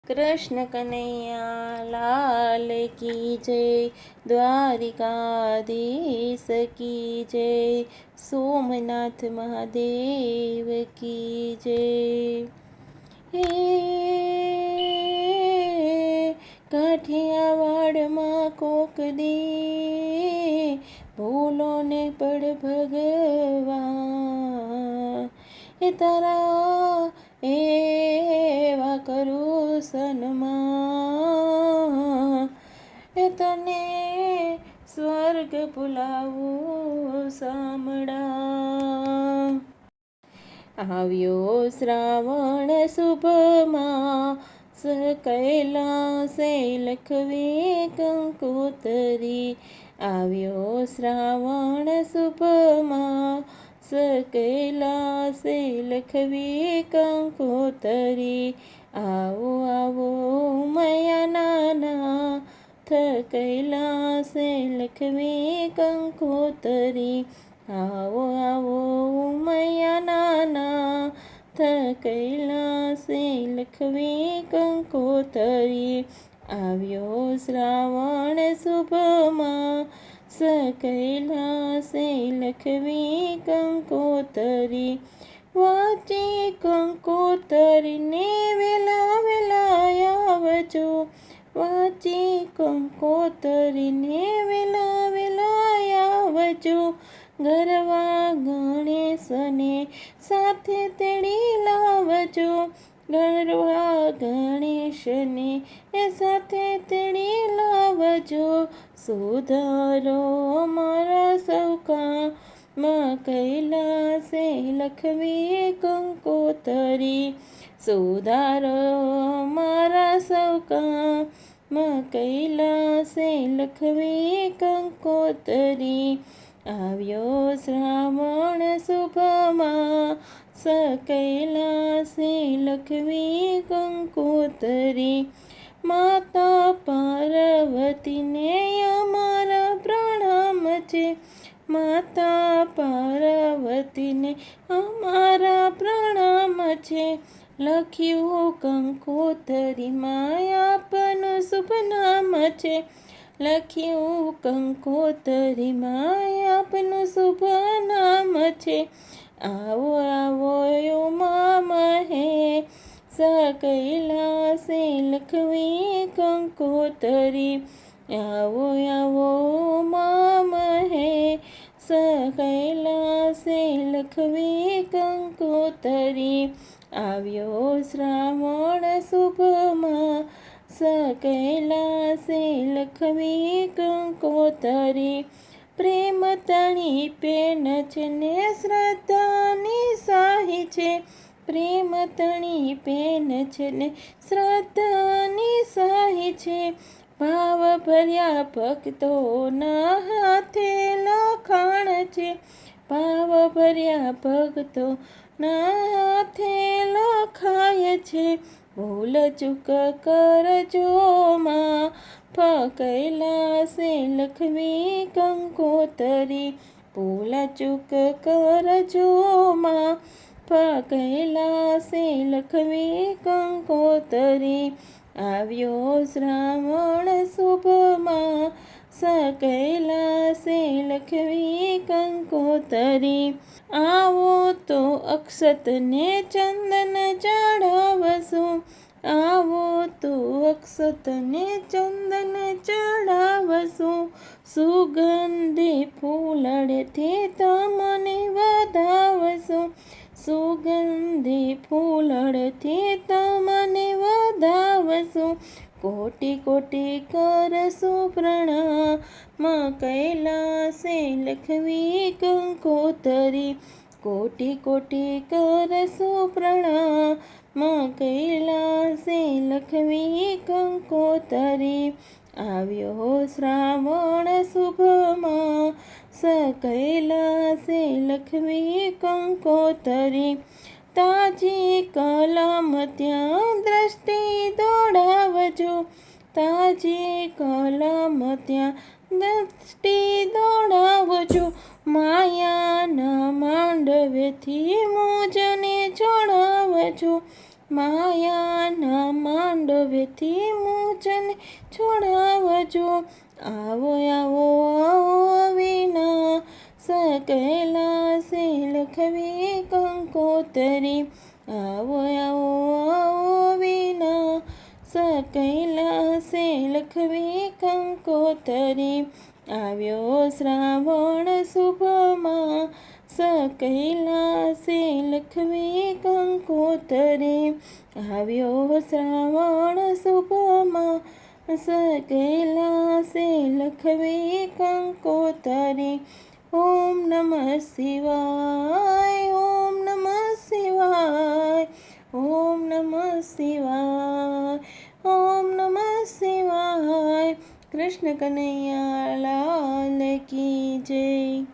कृष्ण कन्हैया लाल की जय, द्वारिकाधीश की जय, सोमनाथ महादेव की जय। हे કાઠિયાવાડમાં કોક દી ભૂલો ને પડ ભગવાન, એ તારા એવા કરું સન્માન, એ તને સ્વર્ગ ભૂલાવું સાંભળા। આવ્યો શ્રાવણ શુભમાં કૈલાસે લખવી કંકોતરી, આવ્યો શ્રાવણ શુભમાં કૈલાસે લખવી કંકોતરી। આવો આવો મયા નાના કૈલાસે લખવી કંકોતરી, આવો આવો મયા નાના કૈલાસે લખવી કંકોતરી। આવ્યો શ્રાવણ શુભમાં કૈલાસે લખવી કંકોતરી। વાંચી કંકોતરીને વેલા વેલા આવજો, વાંચી કંકોતરીને વેલા વેલા આવજો, ગરવા ગણેશને સાથે તેડી લાવજો, ગરવા ગણેશને સાથે તેડી લાવજો। સુધારો મારા સૌકામાં કૈલાસે લખવી કંકોતરી, સુધારો મારા સૌકામાં કૈલાસે લખવી કંકોતરી। આવ્યો શ્રાવણ શુભમાં કૈલાસે લખવી કંકોતરી। માતા પાર્વતીને અમારા પ્રણામ છે, માતા પાર્વતીને અમારા પ્રણામ છે, લખ્યું કંકોતરીમાં આપનું શુભ નામ છે, લખ્યું કંકોતરીમાં આપનું શુભ નામ છે। આવો આવો ઉમા મહેશ કૈલાસે લખવી કંકોતરી, આવો આવો ઉમા મહેશ કૈલાસે લખવી કંકોતરી। આવ્યો શ્રાવણ શુભમાં કૈલાસે લખવી કંકોતરી। પ્રેમ તણી પેન છે ને શ્રદ્ધાની શાહી છે, પ્રેમ તણી પેન છે ને શ્રદ્ધાની શાહી છે, ભાવ ભર્યા ભક્તોના હાથે લખાણ છે, ભાવ ભર્યા ભક્તોના હાથે લખાય છે। ભૂલ ચૂક કરજો માં કૈલાસે લખવી કંકોતરી, ભૂલ ચૂક કરજો માં કૈલાસે લખવી કંકોતરી। આવ્યો શ્રાવણ શુભમાં કૈલાસે લખવી કંકોતરી। આવો તો અક્ષતને ચંદન ચડાવશું, આવો તો અક્ષતને ચંદન ચડાવશું, સુગંધી ફૂલડથી તમને વધાવશું, સુગંધી ફૂલડથી તમને વધાવશું, કોટી કોટી કરશું પ્રણામ કૈલાસે લખવી કંકોતરી, કોટી કોટી કરશું પ્રણામ કૈલાસે લખવી કંકોતરી। આવ્યો શ્રાવણ શુભમાં કૈલાસે લખવી કંકોતરી। તાજી કલમ ત્યાં દ્રષ્ટિ દોડાવજો, તાજી કલમ ત્યાં દ્રષ્ટિ દોડાવજો, માયાના માંડવેથી મોજને છોડાવજો, માયાના માંડવેથી મૂંઝને છોડાવજો. આવો આવો આવો વિનાશ કૈલાસે લખવી કંકોતરી. આવો આવો આવો વિનાશ કૈલાસે લખવી કંકોતરી. આવ્યો શ્રાવણ શુભ માસ કૈલાસે લખવી કંકોતરી. આવ્યો શ્રાવણ શુભ માસ કૈલાસે લખવી કંકોતરી. ઓમ નમઃ શિવાય, ઓમ નમઃ શિવાય, ઓમ નમઃ શિવાય, ઓમ નમઃ શિવાય. કૃષ્ણ કનૈયા લાલ કી જય.